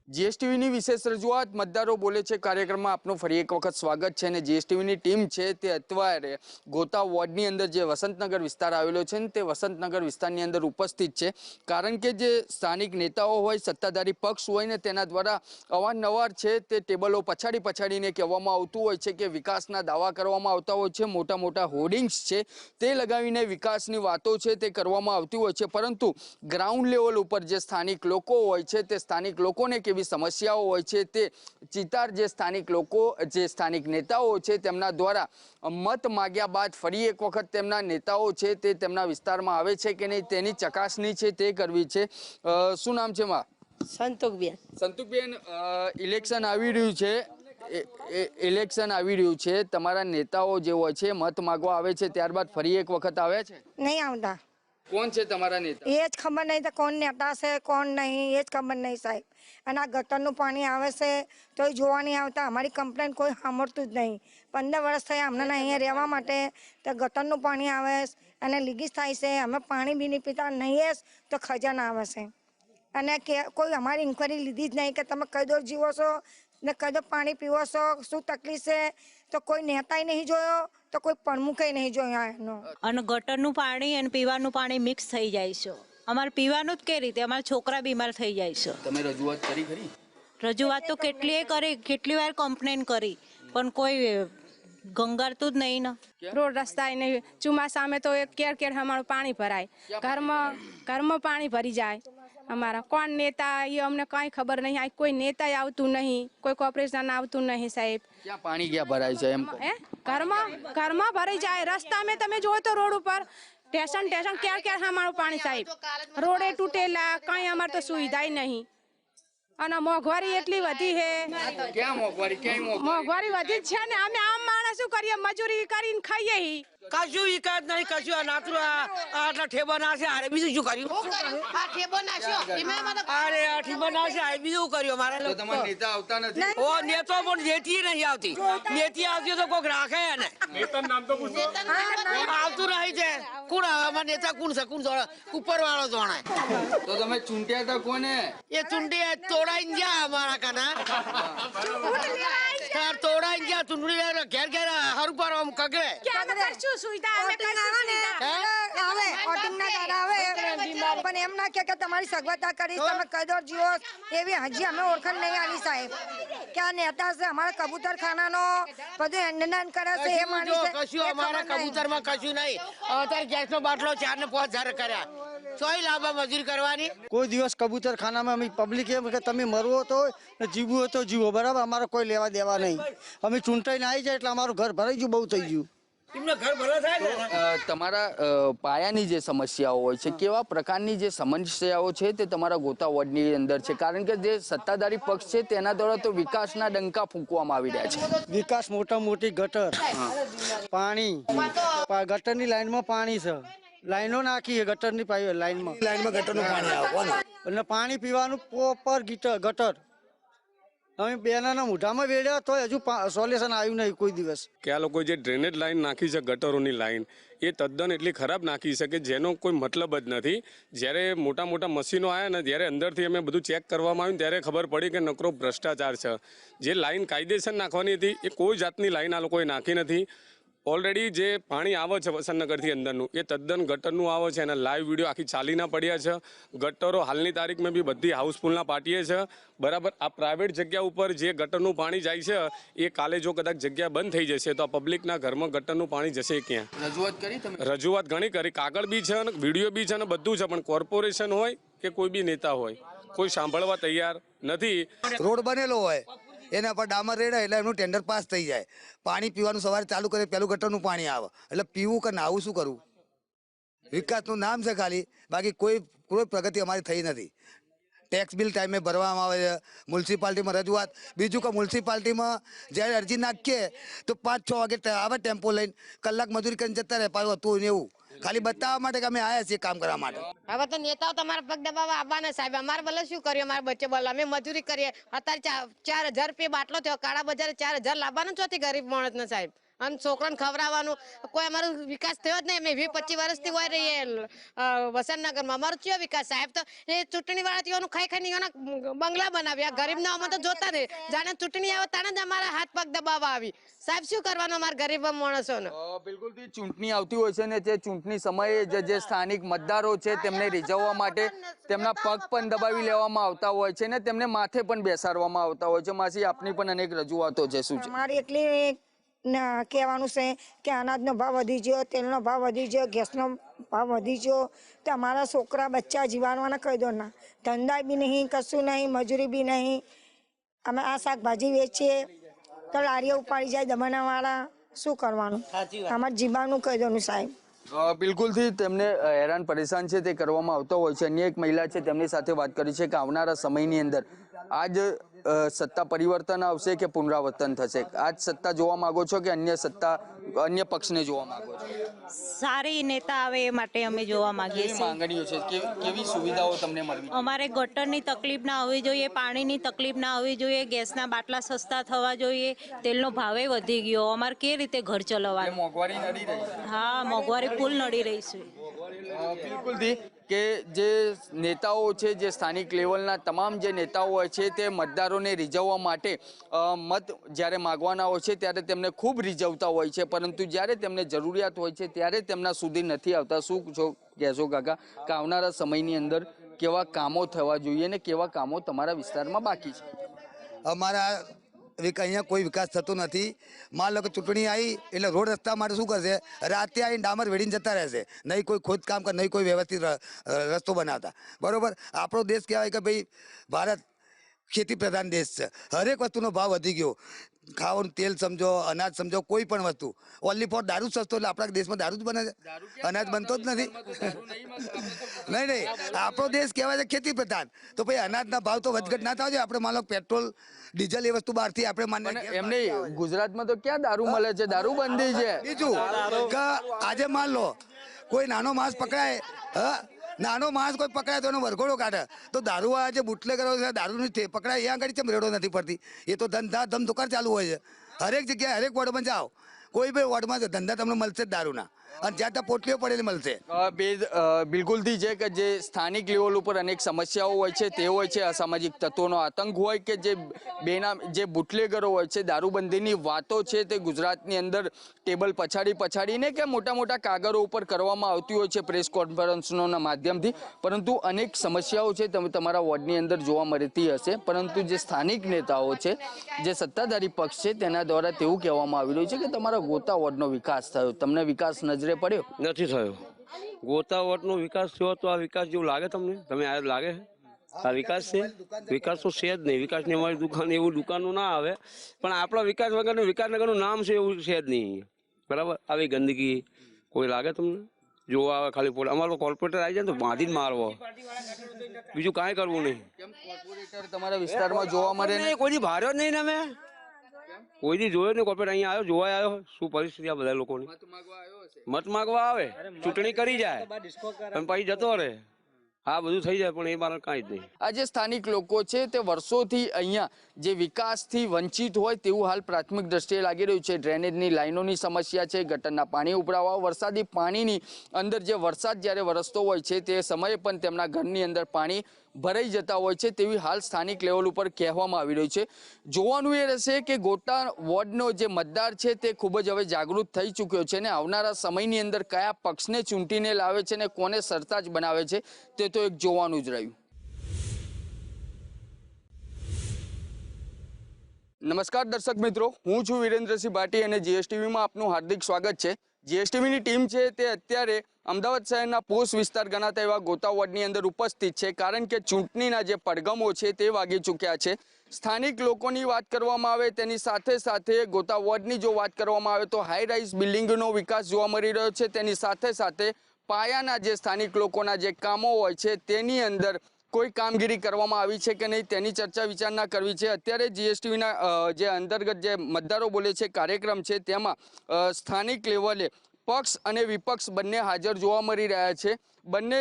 જીએસટીવીની વિશેષ રજૂઆત મતદારો બોલે છે કાર્યક્રમમાં આપનું ફરી એક વખત સ્વાગત છે અને જીએસટીવીની ટીમ છે તે અત્યારે ગોતા વોર્ડની અંદર જે વસંતનગર વિસ્તાર આવેલો છે ને તે વસંતનગર વિસ્તારની અંદર ઉપસ્થિત છે કારણ કે જે સ્થાનિક નેતાઓ હોય સત્તાધારી પક્ષ હોય ને તેના દ્વારા અવારનવાર છે તે ટેબલો પછાડીને કહેવામાં આવતું હોય છે કે વિકાસના દાવા કરવામાં આવતા હોય છે, મોટા મોટા હોર્ડિંગ્સ છે તે લગાવીને વિકાસની વાતો છે તે કરવામાં આવતી હોય છે, પરંતુ ગ્રાઉન્ડ લેવલ ઉપર જે સ્થાનિક લોકો હોય છે તે સ્થાનિક લોકોને કેવી સમસ્યાઓ હોય છે તે ચિતાર જે સ્થાનિક લોકો જે સ્થાનિક નેતાઓ છે તેમના દ્વારા મત માગ્યા બાદ ફરી એક વખત તેમના નેતાઓ છે તે તેમના વિસ્તારમાં આવે છે કે નહીં તેની ચકાસણી છે તે કરવી છે। શું નામ છે માં? સંતુકબેન, ઇલેક્શન આવી રહ્યું છે, ઇલેક્શન આવી રહ્યું છે, તમારા નેતાઓ જે હોય છે મત માંગવા આવે છે ત્યારબાદ ફરી એક વખત આવે છે? नहीं आता। કોણ છે તમારા નેતા? એ જ ખબર નહીં તો કોણ નેતા છે કોણ નહીં એ જ ખબર નહીં સાહેબ। અને આ ગટરનું પાણી આવે છે તો એ જોવા નહીં આવતા, અમારી કમ્પ્લેન કોઈ સાંભળતું જ નહીં। 15 વર્ષ થયા અમને અહીંયા રહેવા માટે, તો ગટરનું પાણી આવે અને લીકેજ થાય છે, અમે પાણી બી નહીં પીતા, નહીં તો ખજાના આવે છે અને કે કોઈ અમારી ઇન્કવાયરી લીધી જ નહીં કે તમે કઈ દોર જીવો છો ને કઈ દોર પાણી પીવો છો, શું તકલીફ છે, તો કોઈ નેતાય નહીં જોયો તો કોઈ પ્રમુખે નહીં જોયો એનો। અને ગટરનું પાણી અને પીવાનું પાણી મિક્સ થઈ જાય છે, અમારે પીવાનું જ કઈ રીતે, અમારા છોકરા બીમાર થઈ જાય છે। તમે રજૂઆત કરી ખરી? રજૂઆત તો કેટલી વાર કમ્પ્લેન કરી પણ કોઈ ગંગારતું જ નહીં ને। રોડ રસ્તા નહીં, ચોમાસામાં તો કેર અમારું પાણી ભરાય, ઘરમાં પાણી ભરી જાય અમારા। કોણ નેતા એ અમને કઈ ખબર નહીં, આ કોઈ નેતા આવતું નહીં, કોઈ કોર્પોરેશન આવતું નહીં સાહેબ। ક્યાં પાણી ક્યાં ભરાય છે એમ? ઘરમાં ભરાઈ જાય, રસ્તામાં તમે જોવો તો રોડ ઉપર ટેશન ક્યાં અમારું પાણી સાહેબ, રોડે તૂટેલા, કઈ અમારે તો સુવિધા નહીં। અને મોંઘવારી એટલી વધી છે, ક્યાં મોંઘવારી વધી છે ને અમે આમ માણસ શું કરીએ, મજૂરી કરીને ખાઈએ હી, કશું વિકાસ નહીં, કશું આટલા ઠેબા નાશે, અરે બીજું શું કર્યું? અરે આ ઠેબા નાશે, અરે બીજું કર્યું અમારે? તમારા નેતા આવતા નથી? ઓ નેતો પણ નેતી નહીં આવતી, નેતી આવતી તો કોઈક રાખે ને, આવતું નહીં છે, કોણ આવે અમારા નેતા? કોણ છે? કોણ ઉપર વાળો જોણે? તો તમે ચૂંટ્યા હતા કોને? એ ચૂંટી તોડાઈ ગયા અમારા કાના, તોડાઈ ગયા ચૂંટણી ઘેર હરું પર આમ કગડે। પણ એમ ના કે તમારી સગવડતા કરી તમે કઈ દોર જીવો એવી હજી અમે ઓળખાણ નહીં આલી સાહેબ કે આ નેતા છે અમારા કબૂતર ખાનાનો બધું હેન્ડનાન કરે છે એ માની છે। કશું અમારા કબૂતર માં કશું નહીં, અત્યારે ગેસ નો બાટલો 4 ને 5,000 કર્યા, સોય લાભા મજૂરી કરવાની। કોઈ દિવસ કબૂતર ખાનામાં અમે પબ્લિક એમ કે તમે મરવો તો જીવવું હોય તો જીવો, બરાબર, અમારે કોઈ લેવા દેવા નહીં, અમે ચૂંટાઈને આવી જાય એટલે અમારું ઘર ભરાઈ ગયું, બહુ થઈ ગયું। તમારા પાયાની જે સમસ્યાઓ હોય છે, કેવા પ્રકારની જે સમસ્યાઓ છે તે તમારા ગોતા વોર્ડની અંદર છે? કારણ કે જે સત્તાધારી પક્ષ છે તેના દ્વારા તો વિકાસના ડંકા ફૂંકવામાં આવી રહ્યા છે। વિકાસ મોટી ગટર, પાણી, ગટરની લાઈનમાં પાણી છે, લાઈનો નાખી ગટરની લાઈનમાં ગટરનું પાણી આવે અને પાણી પીવાનું પ્રોપર ગટર અમે બેનાના મોઢામાં વેડ્યા તો હજુ સોલ્યુશન આવ્યું નહીં કોઈ દિવસ। કે આ લોકો જે ડ્રેનેજ લાઈન નાખી છે, ગટરોની લાઈન, એ તદ્દન એટલી ખરાબ નાખી છે કે જેનો કોઈ મતલબ જ નથી। જ્યારે મોટા મશીનો આવ્યા ને ત્યારે અંદરથી અમે બધું ચેક કરવામાં આવ્યું ત્યારે ખબર પડી કે નકરો ભ્રષ્ટાચાર છે। જે લાઈન કાયદેસર નાખવાની હતી એ કોઈ જાતની લાઈન આ લોકોએ નાખી નથી। ઓલરેડી જે પાણી આવે છે વસંતનગરથી અંદરનું એ તદ્દન ગટરનું આવે છે, એના લાઈવ વિડીયો આખી ચાલીના પડ્યા છે। ગટરો હાલની તારીખમાં બી બધી હાઉસફુલના પાટીએ છે, બરાબર। આ પ્રાઇવેટ જગ્યા ઉપર જે ગટરનું પાણી જાય છે એ કાલે જો કદાચ જગ્યા બંધ થઈ જશે તો આ પબ્લિકના ઘરમાં ગટરનું પાણી જશે ક્યાં? રજૂઆત કરી તમે? રજૂઆત ઘણી કરી, કાગળ બી છે અને વિડીયો બી છે અને બધું છે, પણ કોર્પોરેશન હોય કે કોઈ બી નેતા હોય કોઈ સાંભળવા તૈયાર નથી। રોડ બનેલો હોય એના પર ડામર રેડે એટલે એનું ટેન્ડર પાસ થઈ જાય, પાણી પીવાનું સવારે ચાલુ કરે પેલું ગટરનું પાણી આવે એટલે પીવું કે નાવું શું કરવું? વિકાસનું નામ છે ખાલી, બાકી કોઈ પ્રગતિ અમારી થઈ નથી। ટેક્સ બિલ ટાઈમે ભરવામાં આવે છે, મ્યુનિસિપાલિટીમાં રજૂઆત, બીજું કે મ્યુનિસિપાલિટીમાં જ્યારે અરજી નાખીએ તો 5-6 વાગે આવે ટેમ્પો લઈને, કલાક મજૂરી કરીને જતા રહે, પાછું હતું ને એવું, ખાલી બતાવવા માટે કે અમે આવ્યા છીએ કામ કરવા માટે। હવે તો નેતાઓ તમારા પગ દબાવવા આવવાના સાહેબ, અમારે ભલે શું કર્યું, અમારે બચ્ચે બોલ અમે મજૂરી કરીએ, અત્યારે 4,000 રૂપિયા બાટલો થયો, કાળા બજારે 4,000 લાવવાનો ચોથી ગરીબ માણસ ને સાહેબ, અને છોકરાને ખવડાવવાનું કોઈ અમારો વિકાસ થયો જ નહીં. અમે 20-25 વર્ષથી હોય રહીએ વસંતનગરમાં. અમારો કયો વિકાસ? સાહેબ તો એ ચૂંટણી વાળા ખાઈ ખાઈને બંગલા બનાવ્યા. ગરીબના અમે તો જોતા નહીં. જાણે ચૂંટણી આવે તાણે જ અમારા હાથ પગ દબાવવા આવી. સાહેબ શું કરવાનું અમારા ગરીબ માણસોને? બિલકુલથી ચૂંટણી આવતી હોય છે ને તે ચૂંટણી સમયે જે સ્થાનિક મતદારો છે તેમને રીઝવવા માટે તેમના પગ પણ દબાવી લેવામાં આવતા હોય છે ને તેમને માથે પણ બેસાડવામાં આવતા હોય છે. માસી, આપની પણ અનેક રજૂઆતો છે, શું છે? અમારી એટલી કહેવાનું છે કે અનાજનો ભાવ વધી ગયો, તેલનો ભાવ વધી ગયો, ગેસનો ભાવ વધી ગયો, તો અમારા છોકરા બચ્ચા જીવાડવાના કહી દો ના. ધંધા બી નહીં, કશું નહીં, મજૂરી બી નહીં. અમે આ શાકભાજી વેચીએ તો લારીઓ ઉપાડી જાય દમણાવાળા. શું કરવાનું? અમારે જીવવાનું કહી દો સાહેબ. બિલકુલથી તેમને હેરાન પરેશાન છે તે કરવામાં આવતો હોય છે. અન્ય એક મહિલા છે, તેમની સાથે વાત કરી છે કે આવનારા સમયની અંદર આજ સત્તા પરિવર્તન આવશે કે પુનરાવર્તન થશે? આજ સત્તા જોવા માંગો છો કે અન્ય પક્ષને જોવા માંગો છો? સારી નેતા આવે એ માટે અમે જોવા માંગીએ છીએ. માંગણીઓ છે કેવી સુવિધાઓ તમને મળવી? અમારે ગટરની તકલીફ ના હોવી જોઈએ, પાણીની તકલીફ ના હોવી જોઈએ, ગેસના બાટલા સસ્તા થવા જોઈએ, તેલનો ભાવે વધી ગયો. અમારે કેવી રીતે ઘર ચલાવવાનું? મોંઘવારી નડી રહી છે. હા, મોંઘવારી ફૂલ નડી રહી છે. બિલકુલથી કે જે નેતાઓ છે, જે સ્થાનિક લેવલના તમામ જે નેતાઓ હોય છે તે મતદારોને રીઝવવા માટે મત જ્યારે માગવાના હોય છે ત્યારે તેમને ખૂબ રીઝવતા હોય છે, પરંતુ જ્યારે તેમને જરૂરિયાત હોય છે ત્યારે તેમના સુધી નથી આવતા. શું કહેશો કાકા કે આવનારા સમયની અંદર કેવા કામો થવા જોઈએ ને કેવા કામો તમારા વિસ્તારમાં બાકી છે? અમારા અહીંયા કોઈ વિકાસ થતો નથી. માન લો કે ચૂંટણી આવી એટલે રોડ રસ્તા માટે શું કરશે? રાતે આવીને ડામર વેડીને જતા રહેશે. નહીં કોઈ ખોદકામ કરે, નહીં કોઈ વ્યવસ્થિત રસ્તો બનાવતા. બરોબર? આપણો દેશ કહેવાય કે ભાઈ ભારત ખેતી પ્રધાન દેશ છે. હરેક વસ્તુનો ભાવ વધી ગયો. ખાવાનું તેલ સમજો, અનાજ સમજો, કોઈ પણ વસ્તુ. ઓનલી ફોર દારૂ સસ્તો, એટલે આપણા દેશમાં દારૂ જ બને છે, અનાજ બનતો જ નથી. નહીં, આપણો દેશ કહેવાય છે ખેતી પ્રધાન. તો ભાઈ અનાજના ભાવ તો વધઘટ ના થવા જોઈએ. આપણે માનો પેટ્રોલ ડીઝલ એ વસ્તુ બહારથી આપણે માન્ય એમને ગુજરાતમાં તો ક્યાં દારૂ મળે છે? દારૂ બંધી છે. બીજું કે આજે માન લો કોઈ નાનો માણસ પકડાય, નાનો માણસ કોઈ પકડાય તો એનો વરઘોડો કાઢે, તો દારૂવાળા જે બુટલેગરો છે દારૂની પકડાય એ આગળ ચેમ રેડો નથી પડતી? એ તો ધમધોકાર ચાલુ હોય છે. હરેક જગ્યાએ હરેક વોર્ડમાં જાઓ, કોઈ બી વોર્ડમાં ધંધા તમને મળશે જ દારૂના, અને જ્યાં ત્યાં પોટલીઓ પડેલી મળશે. બિલકુલથી છે કે જે સ્થાનિક લેવલ ઉપર અનેક સમસ્યાઓ હોય છે તે હોય છે. અસામાજિક તત્વોનો આતંક હોય કે જે બુટલેગરો હોય છે, દારૂબંધીની વાતો છે તે ગુજરાતની અંદર ટેબલ પછાડીને કે મોટા મોટા કાગળો ઉપર કરવામાં આવતી હોય છે પ્રેસ કોન્ફરન્સના માધ્યમથી, પરંતુ અનેક સમસ્યાઓ છે તમારા વોર્ડની અંદર જોવા મળતી હશે. પરંતુ જે સ્થાનિક નેતાઓ છે, જે સત્તાધારી પક્ષ છે, તેના દ્વારા તેવું કહેવામાં આવી રહ્યું છે કે તમારા ગોતા વોર્ડનો વિકાસ થયો. તમને વિકાસ નજરે પડ્યો? નથી થયો. ગોતાવટનો વિકાસ થયો તો આ વિકાસ જેવું લાગે તમને? તમે આ લાગે આ વિકાસ છે? વિકાસ તો છે જ નહીં. વિકાસની અમારી દુકાન એવું દુકાનો ના આવે, પણ આપણા વિકાસ વગરનું વિકાસનગરનું નામ છે એવું છે જ નહીં. બરાબર? આવી ગંદકી કોઈ લાગે તમને? જોવા આવે ખાલી અમારો કોર્પોરેટર આવી જાય તો બાંધીને મારવો, બીજું કાંઈ કરવું નહીં. કોર્પોરેટર તમારા વિસ્તારમાં જોવા મળે ને? કોઈ ભાર્યો જ નહીં ને અમે કોઈ દી જોયો ને કોર્પોરેટ અહીંયા આવ્યો, જોવા આવ્યો? શું પરિસ્થિતિ આ બધા લોકોની? મત માગવા આવે, ચૂંટણી કરી જાય અને પછી જતો રહે. હા, બધું થઈ જાય પણ એ મારે કાંઈ જ નહીં. આ જે સ્થાનિક લોકો છે તે વર્ષોથી અહીંયા જે વિકાસથી વંચિત હોય તેવું હાલ પ્રાથમિક દ્રષ્ટિએ લાગી રહ્યું છે. ડ્રેનેજની લાઈનોની સમસ્યા છે, ગટરના પાણી ઉભરાવા, વરસાદી પાણીની અંદર જે વરસાદ જ્યારે વરસતો હોય છે તે સમયે પણ તેમના ઘરની અંદર પાણી ભરાઈ જતા હોય છે તેવી હાલ સ્થાનિક લેવલ ઉપર કહેવામાં આવી રહ્યું છે. જોવાનું એ રહેશે કે ગોતા વોર્ડનો જે મતદાર છે તે ખૂબ જ હવે જાગૃત થઈ ચૂક્યો છે ને આવનારા સમયની અંદર કયા પક્ષને ચૂંટીને લાવે છે ને કોને સરતાજ બનાવે છે તે તો એક જોવાનું જ રહ્યું. નમસ્કાર દર્શક મિત્રો, હું છું વિરેન્દ્રસિંહ ભાટી અને જીએસટીવીમાં આપનું હાર્દિક સ્વાગત છે. જીએસટીવીની ટીમ છે તે અત્યારે અમદાવાદ શહેરના પોશ વિસ્તાર ગણાતા એવા ગોતા વોર્ડની અંદર ઉપસ્થિત છે, કારણ કે ચૂંટણીના જે પડઘમો છે તે વાગી ચૂક્યા છે. સ્થાનિક લોકોની વાત કરવામાં આવે તેની સાથે સાથે ગોતા વોર્ડની જો વાત કરવામાં આવે તો હાઈ રાઇઝ બિલ્ડિંગનો વિકાસ જોવા મળી રહ્યો છે. તેની સાથે સાથે પાયાના જે સ્થાનિક લોકોના જે કામો હોય છે તેની અંદર કોઈ કામગીરી કરવામાં આવી છે કે નહીં તેની ચર્ચા વિચારણા કરવી છે. અત્યારે જીએસટીવીના જે અંતર્ગત જે મતદારો બોલે છે કાર્યક્રમ છે તેમાં સ્થાનિક લેવલે પક્ષ અને વિપક્ષ બંને હાજર જોવા મળી રહ્યા છે. બંને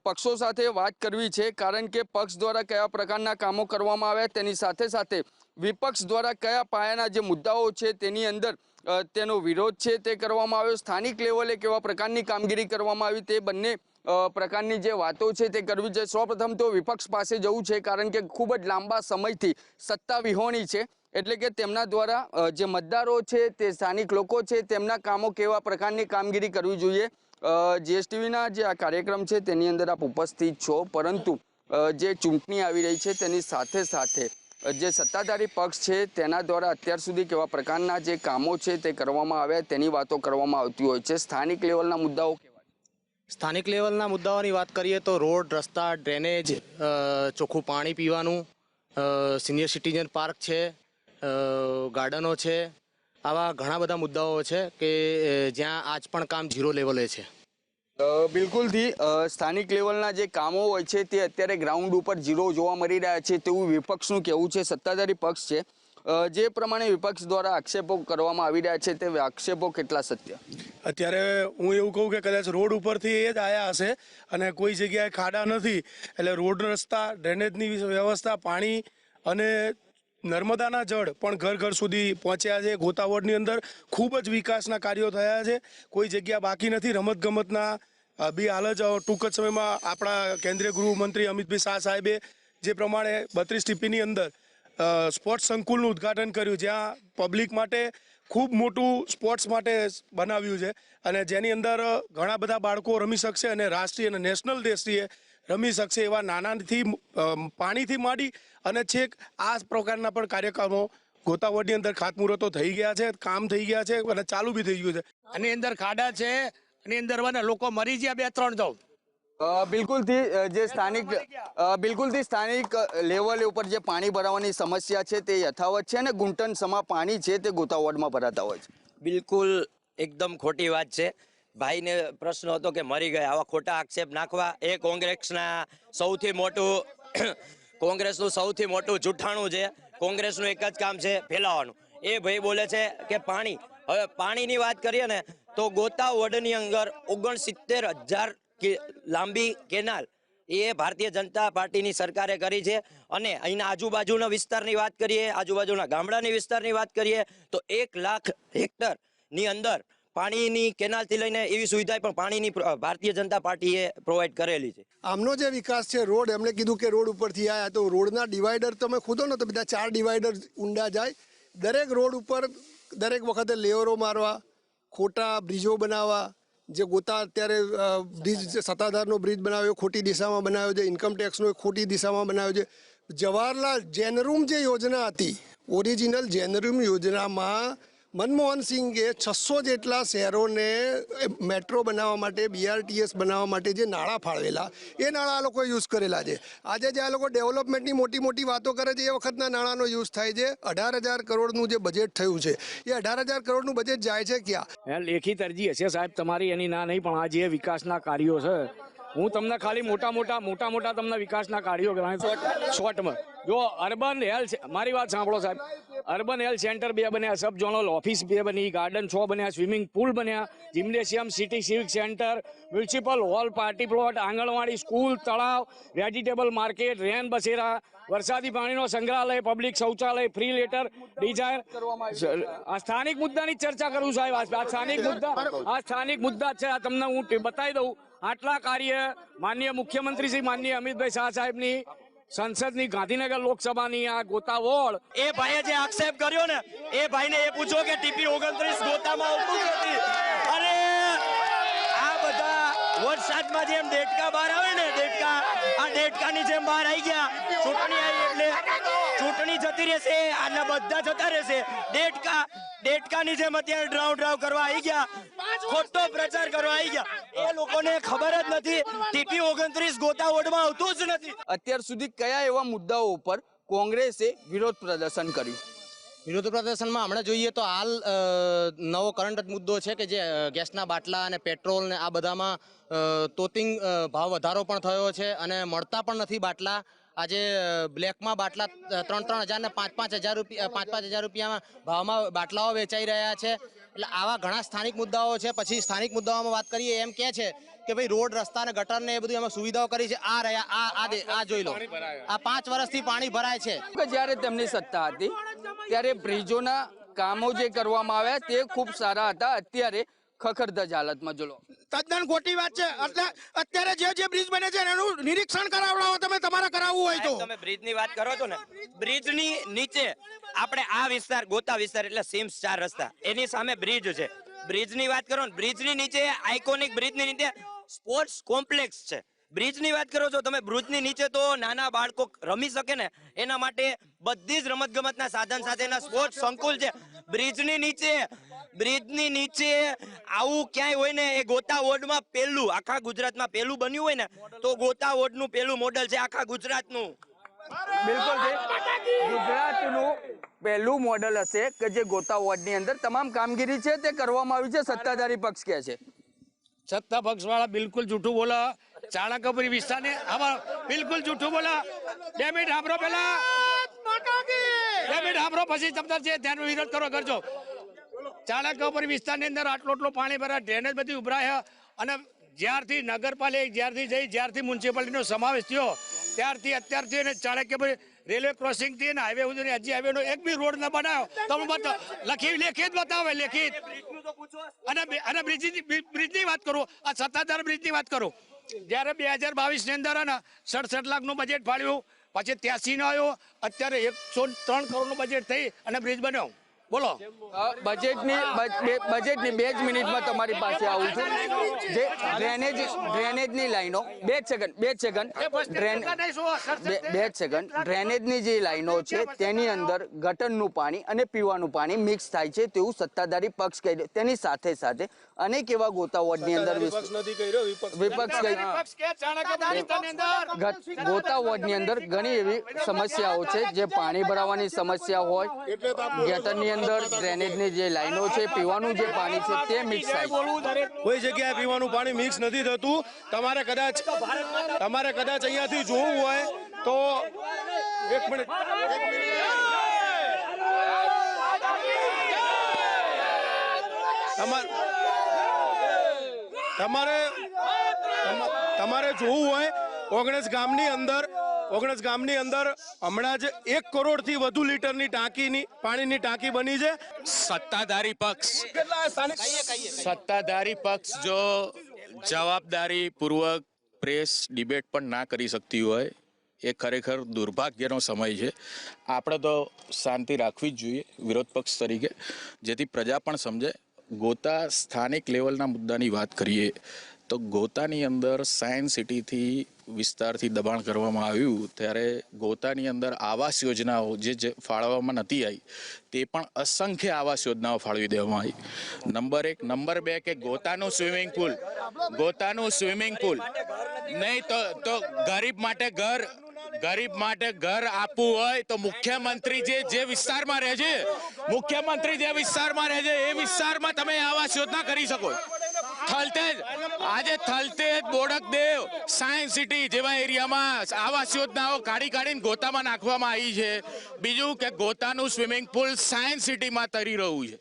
પક્ષો સાથે વાત કરવી છે, કારણ કે પક્ષ દ્વારા કયા પ્રકારના કામો કરવામાં આવ્યા તેની સાથે સાથે વિપક્ષ દ્વારા કયા પાયાના જે મુદ્દાઓ છે તેની અંદર તેનો વિરોધ છે તે કરવામાં આવ્યો. સ્થાનિક લેવલે કેવા પ્રકારની કામગીરી કરવામાં આવી તે બંને પ્રકારની જે વાતો છે તે કરવી છે. સૌપ્રથમ તો વિપક્ષ પાસે જવું છે, કારણ કે ખૂબ જ લાંબા સમયથી સત્તા વિહોણી છે, એટલે કે તેમના દ્વારા જે મતદારો છે તે સ્થાનિક લોકો છે તેમના કામો કેવા પ્રકારની કામગીરી કરવી જોઈએ. જીએસટીવીના જે આ કાર્યક્રમ છે તેની અંદર આપ ઉપસ્થિત છો, પરંતુ જે ચૂંટણી આવી રહી છે તેની સાથે સાથે જે સત્તાધારી પક્ષ છે તેના દ્વારા અત્યાર સુધી કેવા પ્રકારના જે કામો છે તે કરવામાં આવ્યા તેની વાતો કરવામાં આવતી હોય છે. સ્થાનિક લેવલના મુદ્દાઓ કેવા? સ્થાનિક લેવલના મુદ્દાઓની વાત કરીએ તો રોડ, રસ્તા, ડ્રેનેજ, ચોખ્ખું પાણી પીવાનું, સિનિયર સિટીઝન પાર્ક છે, ગાર્ડનો છે, આવા ઘણા બધા મુદ્દાઓ છે કે જ્યાં આજ પણ કામ ઝીરો લેવલે છે. બિલકુલથી સ્થાનિક લેવલના જે કામો હોય છે તે અત્યારે ગ્રાઉન્ડ ઉપર ઝીરો જોવા મળી રહ્યા છે તેવું વિપક્ષનું કહેવું છે. સત્તાધારી પક્ષ છે જે પ્રમાણે વિપક્ષ દ્વારા આક્ષેપો કરવામાં આવી રહ્યા છે તે આક્ષેપો કેટલા સત્ય? અત્યારે હું એવું કહું કે કદાચ રોડ ઉપરથી એ જ આવ્યા હશે અને કોઈ જગ્યાએ ખાડા નથી, એટલે રોડ, રસ્તા, ડ્રેનેજની વ્યવસ્થા, પાણી અને નર્મદાના જળ પણ ઘર ઘર સુધી પહોંચ્યા છે. ગોતા વોર્ડની અંદર ખૂબ જ વિકાસના કાર્યો થયા છે, કોઈ જગ્યા બાકી નથી. રમતગમતના બી હાલ જ ટૂંક જ સમયમાં આપણા કેન્દ્રીય ગૃહમંત્રી અમિતભાઈ શાહ સાહેબે જે પ્રમાણે 32 ટીપીની અંદર સ્પોર્ટ્સ સંકુલનું ઉદ્ઘાટન કર્યું, જ્યાં પબ્લિક માટે ખૂબ મોટું સ્પોર્ટ્સ માટે બનાવ્યું છે અને જેની અંદર ઘણા બધા બાળકો રમી શકશે અને રાષ્ટ્રીય અને નેશનલ દેશીય રમી શકશે એવા નાનાથી પાણીથી માંડી અને છેક આ પ્રકારના પણ કાર્યક્રમો ગોતા વોર્ડની અંદર ખાતમુહૂર્તો થઈ ગયા છે, કામ થઈ ગયા છે અને ચાલુ બી થઈ ગયું છે. આની અંદર ખાડા છે, આની અંદર લોકો મરી ગયા 2-3 તો. બિલકુલથી સ્થાનિક લેવલ ઉપર જે પાણી ભરાવાની સમસ્યા છે તે યથાવત છે અને ગુંટન સમા પાણી છે તે ગોતા વોર્ડમાં ભરાતા હોય છે. બિલકુલ એકદમ ખોટી વાત છે. ભાઈને પ્રશ્ન હતો કે મરી ગયા, આવા ખોટા આક્ષેપ નાખવા એ કોંગ્રેસનું સૌથી મોટું જૂઠાણું છે. કોંગ્રેસનું એક જ કામ છે ફેલાવાનું. એ ભાઈ બોલે છે કે પાણી, હવે પાણીની વાત કરીએ ને તો ગોતા વોર્ડની અંદર 69,000 લાંબી કેનાલ એ ભારતીય જનતા પાર્ટીની સરકારે કરી છે અને અહીંના આજુબાજુના વિસ્તારની વાત કરીએ, આજુબાજુના ગામડાની વિસ્તારની વાત કરીએ તો 1 લાખ હેક્ટરની અંદર પાણીની કેનાલથી લઈને એવી સુવિધા પણ પાણીની ભારતીય જનતા પાર્ટીએ પ્રોવાઈડ કરેલી છે. આમનો જે વિકાસ છે રોડ, એમણે કીધું કે રોડ ઉપરથી આવ્યા તો રોડના ડિવાઈડર તમે ખોદો ને તો બધા 4 ડિવાઈડર ઊંડા જાય. દરેક રોડ ઉપર દરેક વખતે લેવરો મારવા, ખોટા બ્રિજો બનાવવા, જે ગોતા અત્યારે બ્રિજ સત્તાધારનો બ્રિજ બનાવ્યો ખોટી દિશામાં બનાવ્યો છે, ઇન્કમટેક્સનો ખોટી દિશામાં બનાવ્યો છે. જવાહરલાલ જેનરૂમ જે યોજના હતી, ઓરિજિનલ જેનરૂમ યોજનામાં મનમોહન સિંઘે 600 જેટલા શહેરોને મેટ્રો બનાવવા માટે, BRTS બનાવવા માટે જે નાણાં ફાળવેલા એ નાણાં આ લોકોએ યુઝ કરેલા છે. આજે જે આ લોકો ડેવલપમેન્ટની મોટી મોટી વાતો કરે છે એ વખતના નાણાંનો યુઝ થાય છે. 18,000 કરોડનું જે બજેટ થયું છે એ 18,000 કરોડનું બજેટ જાય છે ક્યાં? લેખિત અરજી હશે સાહેબ તમારી, એની ના નહીં, પણ આ જે વિકાસના કાર્યો છે હું તમને ખાલી મોટા મોટા તમને વિકાસના કાર્યો ગણાય શોર્ટમાં. જો અર્બન હેલ્થ, મારી વાત સાંભળો સાહેબ, અર્બન હેલ્થ સેન્ટર 2 બન્યા, સબ ઝોનલ ઓફિસ 2 બની, ગાર્ડન 6 બન્યા, સ્વિમિંગ પુલ બન્યા, gymnasium, city civic centre, municipal hall, party plot, anganwadi, school, તળાવ, વેજીટેબલ માર્કેટ, રેન બસેરા, વરસાદી પાણીનો સંગ્રહાલય, પબ્લિક શૌચાલય, ફ્રી લેટર ડિઝાયર. આ સ્થાનિક મુદ્દાની ચર્ચા કરું સાહેબ. આ સ્થાનિક મુદ્દા છે, આ તમને હું બતાવી દઉં. આટલા કાર્ય માનનીય મુખ્યમંત્રી શ્રી માનનીય અમિતભાઈ શાહ સાહેબની સંસદની ગાંધીનગર લોકસભાની આ ગોતા વોર્ડ, એ ભાઈએ જે આક્ષેપ કર્યો ને એ ભાઈને એ પૂછો કે TP 29 ગોતામાં આવતું નથી. અને આ બધા વરસાદમાં જેમ દેડકા બહાર આવે ને, આ દેડકાની જેમ બહાર આવી ગયા. ચૂંટણી આવી એટલે ચૂંટણી જતી રહેશે, આના બધા જતા રહેશે. દેડકાની જેમ અત્યારે ડ્રાવ કરવા આવી ગયા, ખોટો પ્રચાર કરવા આવી ગયા. એ લોકોને ખબર જ નથી TP 29 ગોતા વોર્ડમાં આવતું જ નથી. અત્યાર સુધી કયા એવા મુદ્દાઓ ઉપર કોંગ્રેસે વિરોધ પ્રદર્શન કર્યું? વિરોધ પ્રદર્શનમાં હમણાં જોઈએ તો હાલ નવો કરંટ મુદ્દો છે કે જે ગેસના બાટલા અને પેટ્રોલ ને આ બધામાં તોતિંગ ભાવ વધારો પણ થયો છે અને મળતા પણ નથી બાટલા. આજે બ્લેકમાં બાટલા 3,000 ને 5,000 રૂપિયામાં ભાવમાં બાટલાઓ વેચાઈ રહ્યા છે. એટલે આવા ઘણા સ્થાનિક મુદ્દાઓ છે. પછી સ્થાનિક મુદ્દાઓમાં વાત કરીએ એમ કે છે કે ભાઈ રોડ, રસ્તા અને ગટર ને એ બધું એમાં સુવિધાઓ કરી છે. આ રહ્યા, આ જોઈ લો, આ 5 વર્ષથી પાણી ભરાય છે. જ્યારે તેમની સત્તા હતી ત્યારે બ્રિજોના કામો જે કરવામાં આવ્યા તે ખૂબ સારા હતા, અત્યારે ખખડધજ હાલતમાં. જોલો તદ્દન ખોટી વાત છે. એટલે અત્યારે જે બ્રિજ બને છે એનું નિરીક્ષણ કરાવડાવો તમે, તમારે કરાવવું હોય તો. તમે બ્રિજની વાત કરો છો ને, બ્રિજની નીચે આપણે આ વિસ્તાર ગોતા વિસ્તાર એટલે સિમ્સ 4 રસ્તા એની સામે બ્રિજ છે. બ્રિજની વાત કરો ને, બ્રિજની નીચે આઇકોનિક બ્રિજની નીચે સ્પોર્ટ્સ કોમ્પ્લેક્સ છે. બ્રિજની વાત કરો છો તમે, બ્રિજની નીચે તો નાના બાળકો રમી શકે ને એના માટે બધી જ રમતગમતના સાધન સાથેના સ્પોર્ટ્સ સંકુલ છે. બ્રિજની નીચે આવું ક્યાંય હોય ને એ ગોતા વોર્ડમાં પહેલું, આખા ગુજરાતમાં પહેલું બન્યું હોય ને તો ગોતા વોર્ડનું પહેલું મોડલ છે આખા ગુજરાતનું. બિલકુલ ગુજરાતનું પહેલું મોડલ હશે કે જે ગોતા વોર્ડની અંદર તમામ કામગીરી છે તે કરવામાં આવી છે. સત્તાધારી પક્ષ કે છે, સત્તા પક્ષ વાળા બિલકુલ જૂઠું બોલા. ચાણક્યપુરી વિસ્તારને આમાં બિલકુલ જૂઠું બોલા. 2 મિનિટ સાંભળો પહેલા, 2 મિનિટ સાંભળો પછી તમને જે ધ્યાન વિરોધ કરજો. ચાણક્યપુરી વિસ્તારની અંદર આટલો પાણી ભરા, ડ્રેનેજ બધી ઉભરાય અને જ્યારથી નગરપાલિકા જ્યારથી મ્યુનિસિપાલિટીનો સમાવેશ થયો ત્યારથી અત્યારથી અને ચાણક્યપુરી રેલવે ક્રોસિંગથી અને હાઈવે સુધી હજી હાઈવેનો એક બી રોડ ન બનાવ્યો. તમે લેખિત બતાવો, લેખિત. અને બ્રિજની વાત કરું, આ સત્તાધાર બ્રિજની વાત કરું. જ્યારે 2022 ની અંદર 67 લાખનું બજેટ ફાળ્યું, પછી 83 નો આવ્યો, અત્યારે 103 કરોડનું બજેટ થઈ અને બ્રિજ બન્યો. બોલો બજેટની 2 જ મિનિટમાં તમારી પાસે આવું છું. જે ડ્રેનેજની લાઈનો 2 સેકન્ડ ડ્રેનેજની જે લાઈનો છે તેની અંદર ગટરનું પાણી અને પીવાનું પાણી મિક્સ થાય છે તેવું સત્તાધારી પક્ષ કહી રહ્યો. તેની સાથે સાથે અનેક એવા ગોતા વોર્ડની અંદર ગોતા વોર્ડની અંદર ઘણી એવી સમસ્યાઓ છે, જે પાણી ભરાવાની સમસ્યા હોય, ગટરની અંદર ડ્રેનેજની જે લાઈનો છે, પીવાનું જે પાણી છે તે મિક્સ થાય. કોઈ જગ્યાએ પીવાનું પાણી મિક્સ નથી થતું. તમારે કદાચ અહીંયાથી જોવું હોય તો એક મિનિટ તમારે જોવું હોય ઓગણસ ગામની અંદર હમણાં જ 1 કરોડથી વધુ લીટરની પાણીની ટાંકી બની છે. સત્તાધારી પક્ષ જો જવાબદારી પૂર્વક પ્રેસ ડિબેટ પણ ના કરી શકતી હોય એ ખરેખર દુર્ભાગ્યનો સમય છે. આપણે તો શાંતિ રાખવી જ જોઈએ વિરોધ પક્ષ તરીકે, જેથી પ્રજા પણ સમજે. ગોતા સ્થાનિક લેવલના મુદ્દાની વાત કરીએ તો ગોતાની અંદર સાયન્સ સિટીથી વિસ્તારથી દબાણ કરવામાં આવ્યું ત્યારે ગોતાની અંદર આવાસ યોજનાઓ જે ફાળવવામાં નથી આવી તે પણ અસંખ્ય આવાસ યોજનાઓ ફાળવી દેવામાં આવી. નંબર 1. નંબર 2 કે ગોતાનું સ્વિમિંગ પુલ નહીં તો ગરીબ માટે ઘર આપવું હોય તો મુખ્યમંત્રી જે વિસ્તારમાં રહે છે એ વિસ્તારમાં તમે આવાસ યોજના કરી શકો. થલતેજ, બોડકદેવ, સાયન્સ સિટી જેવા એરિયામાં આવાસ યોજનાઓ કાઢીને ગોતામાં નાખવામાં આવી છે. બીજું કે ગોતાનું સ્વિમિંગ પુલ સાયન્સ સિટીમાં તરી રહ્યું છે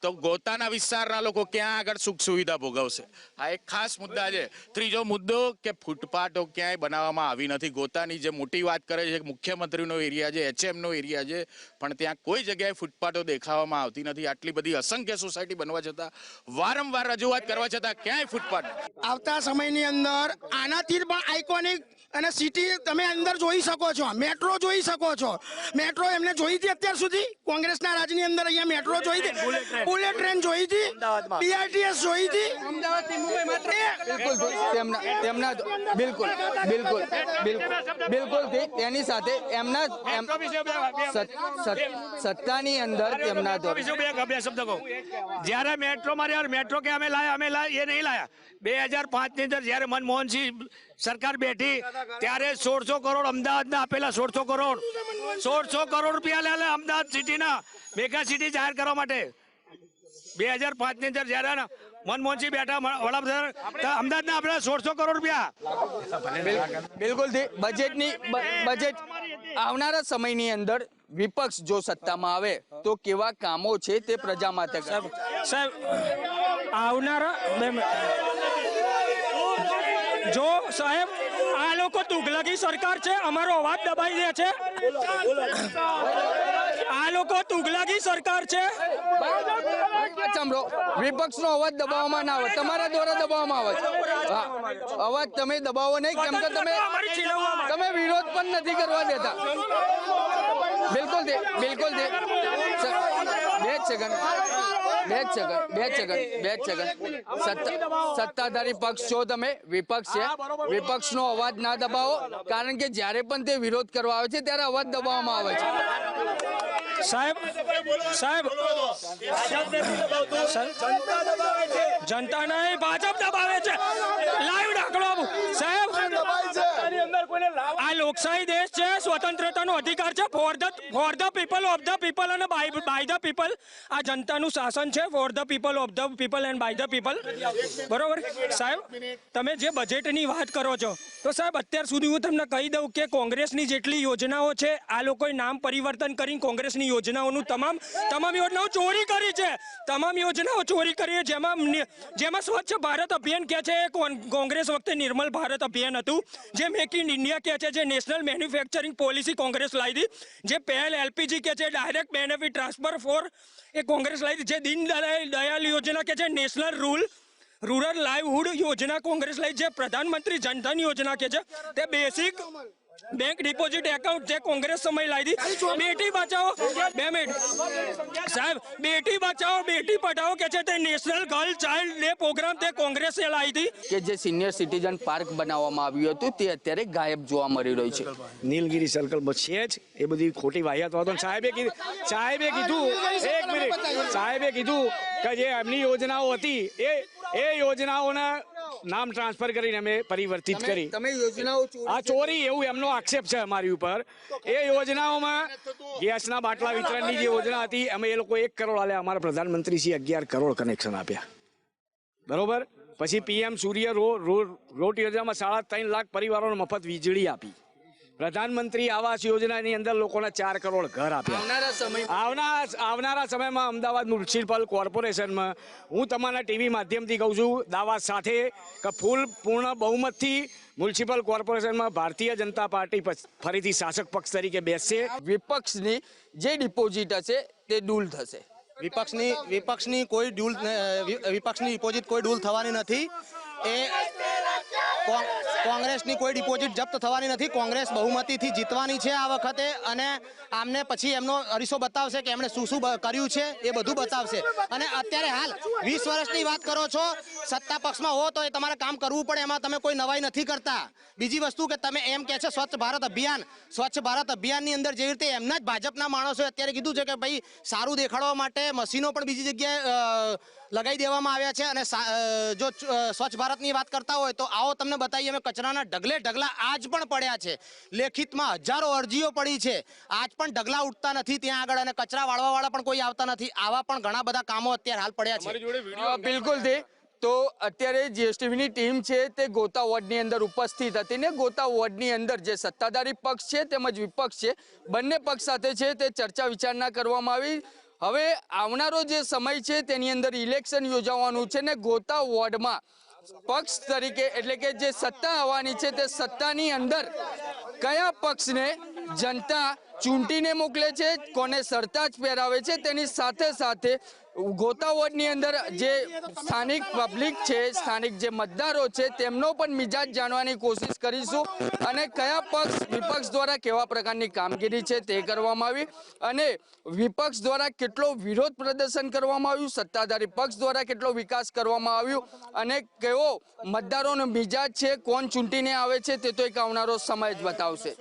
તો ગોતાના વિસ્તારના લોકો ક્યાં આગળ સુખ સુવિધા ભોગવશે? આ એક ખાસ મુદ્દા છે. ત્રીજો મુદ્દો કે ફૂટપાથો ક્યાંય બનાવવામાં આવી નથી. ગોતાની જે મોટી વાત કરે છે મુખ્યમંત્રીનો એરિયા છે, HMનો એરિયા છે, પણ ત્યાં કોઈ જગ્યાએ ફૂટપાથો દેખાવામાં આવતી નથી. આટલી બધી અસંખ્ય સોસાયટી બનવા છતાં, વારંવાર રજૂઆત કરવા છતાં ક્યાંય ફૂટપાથ. આવતા સમયની અંદર આનાથી પણ આઇકોનિક અને સિટી તમે અંદર જોઈ શકો છો. મેટ્રો જોઈ શકો છો. મેટ્રો એમને જોઈ હતી અત્યાર સુધી કોંગ્રેસના રાજની અંદર? અહીંયા મેટ્રો જોઈ હતી, બુલેટ ટ્રેન જોઈ હતી, BRTS જોઈ હતી. બિલકુલ તેની સાથે એમના સત્તાની અંદર તેમના જ્યારે મેટ્રો કે અમે લાયા એ નહીં લાયા. 2005 ની અંદર જ્યારે મનમોહનસિંહ સરકાર બેઠી ત્યારે 1600 કરોડ અમદાવાદના આપેલા. 1600 કરોડ રૂપિયા લેલા અમદાવાદ સિટીના મેગા સિટી જાહેર કરવા માટે. 2005 ની અંદર જ્યારે મનમોહનસિંહ બેઠા વડાપ્રધાન, અમદાવાદના આપેલા 1600 કરોડ રૂપિયા. બિલકુલ બજેટ આવનારા સમયની અંદર વિપક્ષ જો સત્તામાં આવે તો કેવા કામો છે તે પ્રજા માટે સાહેબ આવનારા જો સાહેબ આ લોકો તુગલકી સરકાર છે, અમારો અવાજ દબાઈ દે છે. આ લોકો લોકો તુગલકી સરકાર છે. સાંભળો, વિપક્ષનો અવાજ દબાવવામાં ના આવે, તમારા દ્વારા દબાવવામાં આવે છે. હા, અવાજ તમે દબાવો નહીં, કેમ કે તમે વિરોધ પણ નથી કરવા દેતા. બિલકુલ બિલકુલ બે જ સેકન્ડ. સત્તાધારી પક્ષ છો તમે, વિપક્ષ છે, વિપક્ષનો અવાજ ના દબાવો, કારણ કે જ્યારે પણ તે વિરોધ કરવા આવે છે ત્યારે અવાજ દબાવવામાં આવે છે. સાહેબ જનતા નહીં, ભાજપ દબાવે છે. લાઈવ દાખલો આપું સાહેબ. આ લોકશાહી દેશ છે, સ્વતંત્રતાનો અધિકાર છે. For the people, of the people અને બાય ધ પીપલ. આ જનતાનું શાસન છે. For the people, of the people and by the people. બરોબર સાહેબ, તમે જે બજેટની વાત કરો છો, તો સાહેબ અત્યાર સુધી હું તમને કહી દઉં કે કોંગ્રેસની જેટલી યોજનાઓ છે, આ લોકોએ નામ પરિવર્તન કરીને કોંગ્રેસની યોજનાઓનું તમામ યોજનાઓ ચોરી કરી છે. તમામ યોજનાઓ ચોરી કરી છે. જેમાં સ્વચ્છ ભારત અભિયાન કહે છે, કોંગ્રેસ વખતે નિર્મલ ભારત અભિયાન હતું. જે મેક ઇન ઇન્ડિયા કહે છે, જે નેશનલ મેન્યુફેક્ચરિંગ પોલિસી કોંગ્રેસ લાવી હતી. જે પહેલ એલપીજી કહે છે, ડાયરેક્ટ બેનિફિટ ટ્રાન્સફર ફોર, એ કોંગ્રેસ લાવી હતી. જે દીન દયાલ યોજના કહે છે, નેશનલ રૂરલ લાઇવહુડ યોજના કોંગ્રેસ લાવી. જે પ્રધાનમંત્રી જનધન યોજના કહે છે, તે બેસિક બેંક ડિપોઝિટ એકાઉન્ટ જે કોંગ્રેસ સમય લાવી હતી. બેટી બચાવો, 2 મિનિટ સાહેબ, બેટી બચાવો બેટી પઢાઓ કે છે, તે national girl child day program તે કોંગ્રેસે લાવી હતી. કે જે સિનિયર સિટીઝન પાર્ક બનાવવામાં આવ્યું હતું તે અત્યારે ગાયબ જોવા મળી રહ્યું છે. નીલગિરી સર્કલ છે જ એ બધી ખોટી વાહિયાત વાતો. સાહેબે કીધું એક મિનિટ, સાહેબે કીધું કે જે એમની યોજનાઓ હતી એ યોજનાઓના નામ ટ્રાન્સફર કરીને અમે પરિવર્તિત કરી. તમે યોજનાઓ આ ચોરી એવું એમનો આક્ષેપ છે અમારી ઉપર. એ યોજનાઓમાં ગેસના બાટલા વિતરણની જે યોજના હતી, અમે એ લોકો 1 કરોડ આલ્યા. અમારા પ્રધાનમંત્રીશ્રી 11 કરોડ કનેક્શન આપ્યા. બરોબર. પછી પીએમ સૂર્ય રોટ યોજનામાં 3.5 લાખ પરિવારોને મફત વીજળી આપી. પ્રધાનમંત્રી આવાસ યોજનાની અંદર લોકોને 4 કરોડ ઘર આપ્યા. આવનારા સમયમાં અમદાવાદ મ્યુનિસિપલ કોર્પોરેશનમાં હું તમારા ટીવી માધ્યમથી કહું છું, દાવા સાથે કે પૂર્ણ બહુમતથી મ્યુનિસિપલ કોર્પોરેશનમાં ભારતીય જનતા પાર્ટી ફરીથી શાસક પક્ષ તરીકે બેસશે. વિપક્ષની જે ડિપોઝિટ હશે તે ડૂલ થશે. વિપક્ષની ડિપોઝિટ કોઈ ડૂલ થવાની નથી. એ કોંગ્રેસની કોઈ ડિપોઝિટ જપ્ત થવાની નથી. કોંગ્રેસ બહુમતીથી જીતવાની છે આ વખતે, અને આમને પછી એમનો અરીસો બતાવશે કે એમણે શું કર્યું છે, એ બધું બતાવશે. અને અત્યારે હાલ 20 વર્ષની વાત કરો છો, સત્તા પક્ષમાં હો તો એ તમારે કામ કરવું પડે, એમાં તમે કોઈ નવાઈ નથી કરતા. બીજી વસ્તુ કે તમે એમ કહે છે સ્વચ્છ ભારત અભિયાનની અંદર જેવી રીતે એમના જ ભાજપના માણસોએ અત્યારે કીધું છે કે ભાઈ સારું દેખાડવા માટે મશીનો પણ બીજી જગ્યાએ લગાવી દેવામાં આવ્યા છે. અને જો સ્વચ્છ ભારતની વાત કરતા હોય તો આવો તમને બતાવીએ અમે કચરાના ઢગલા આજ પણ પડ્યા છે. લેખિતમાં હજારો અરજીઓ પડી છે, આજ પણ ઢગલા ઉઠતા નથી ત્યાં આગળ, અને કચરા વાળવા પણ કોઈ આવતા નથી. આવા પણ ઘણા બધા કામો અત્યારે હાલ પડ્યા છે. બિલકુલ. તો અત્યારે જીએસટીવીની ટીમ છે તે ગોતા વોર્ડની અંદર ઉપસ્થિત હતી, ને ગોતા વોર્ડની અંદર જે સત્તાધારી પક્ષ છે તેમજ વિપક્ષ છે, બંને પક્ષ સાથે છે તે ચર્ચા વિચારણા કરવામાં આવી. હવે આવનારો જે સમય છે તેની અંદર ઇલેક્શન યોજાવાનું છે, ને ગોતા વોર્ડમાં પક્ષ તરીકે એટલે કે જે સત્તા આવવાની છે તે સત્તાની અંદર કયા પક્ષને જનતા ચૂંટીને મોકલે છે, કોને સરતાજ પહેરાવે છે, તેની સાથે ગોતા વોર્ડની અંદર જે સ્થાનિક પબ્લિક છે, સ્થાનિક જે મતદારો છે, તેમનો પણ મિજાજ જાણવાની કોશિશ કરીશું. અને કયા પક્ષ વિપક્ષ દ્વારા કેવા પ્રકારની કામગીરી છે તે કરવામાં આવી, અને વિપક્ષ દ્વારા કેટલો વિરોધ પ્રદર્શન કરવામાં આવ્યું, સત્તાધારી પક્ષ દ્વારા કેટલો વિકાસ કરવામાં આવ્યો, અને કેવો મતદારોનો મિજાજ છે, કોણ ચૂંટીને આવે છે, તે તો એક આવનારો સમય જ બતાવશે.